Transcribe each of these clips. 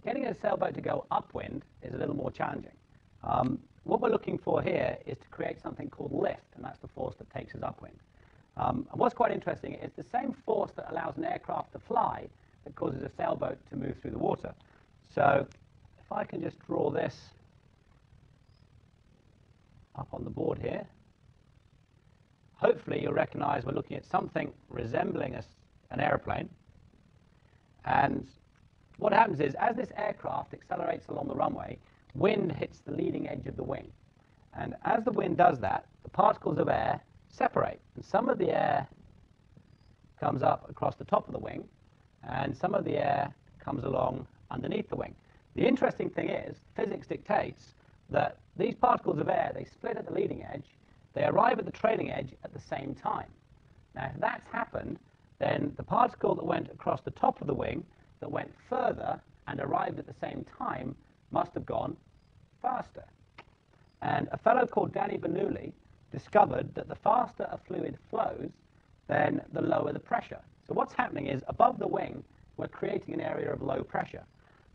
getting a sailboat to go upwind is a little more challenging. What we're looking for here is to create something called lift, and that's the force that takes us upwind. And what's quite interesting is the same force that allows an aircraft to fly that causes a sailboat to move through the water. So if I can just draw this up on the board here, hopefully you'll recognize we're looking at something resembling an airplane. And what happens is, as this aircraft accelerates along the runway, wind hits the leading edge of the wing. And as the wind does that, the particles of air separate. And some of the air comes up across the top of the wing, and some of the air comes along underneath the wing. The interesting thing is, physics dictates that these particles of air, they split at the leading edge, they arrive at the trailing edge at the same time. Now, if that's happened, then the particle that went across the top of the wing, that went further and arrived at the same time, must have gone faster. And a fellow called Danny Bernoulli discovered that the faster a fluid flows, then the lower the pressure. So what's happening is, above the wing, we're creating an area of low pressure.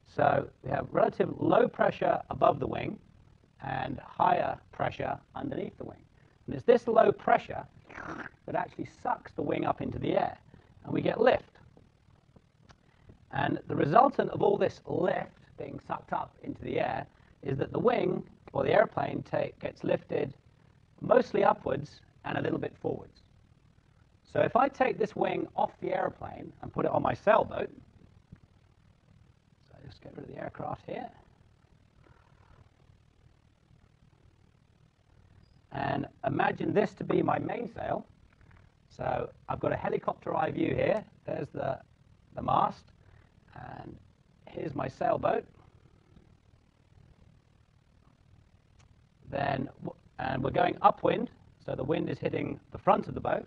So we have relative low pressure above the wing and higher pressure underneath the wing. And it's this low pressure that actually sucks the wing up into the air, and we get lift. And the resultant of all this lift being sucked up into the air is that the wing, or the airplane, gets lifted mostly upwards and a little bit forwards. So if I take this wing off the airplane and put it on my sailboat, so I just get rid of the aircraft here, and imagine this to be my mainsail. So I've got a helicopter eye view here. There's the mast, and here's my sailboat. And we're going upwind, so the wind is hitting the front of the boat.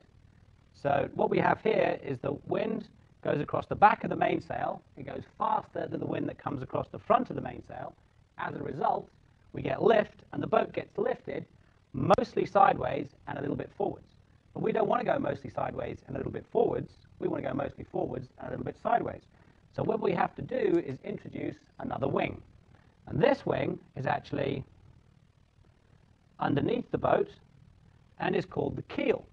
So what we have here is the wind goes across the back of the mainsail. It goes faster than the wind that comes across the front of the mainsail. As a result, we get lift, and the boat gets lifted mostly sideways and a little bit forwards. But we don't want to go mostly sideways and a little bit forwards. We want to go mostly forwards and a little bit sideways. So what we have to do is introduce another wing. And this wing is actually underneath the boat and is called the keel.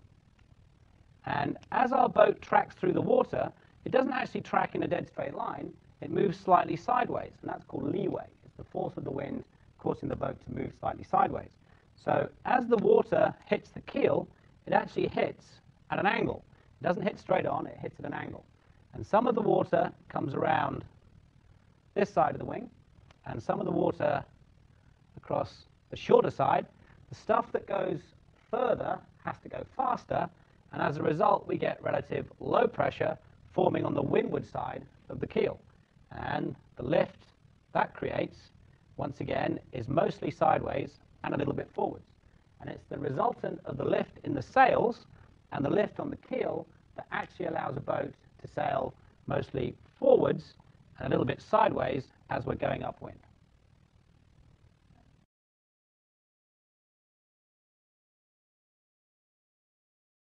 And as our boat tracks through the water, it doesn't actually track in a dead straight line. It moves slightly sideways, and that's called leeway. It's the force of the wind causing the boat to move slightly sideways. So as the water hits the keel, it actually hits at an angle. It doesn't hit straight on, it hits at an angle. And some of the water comes around this side of the wing, and some of the water across the shorter side. The stuff that goes further has to go faster, and as a result, we get relative low pressure forming on the windward side of the keel. And the lift that creates, once again, is mostly sideways and a little bit forwards. And it's the resultant of the lift in the sails and the lift on the keel that actually allows a boat to sail mostly forwards and a little bit sideways as we're going upwind.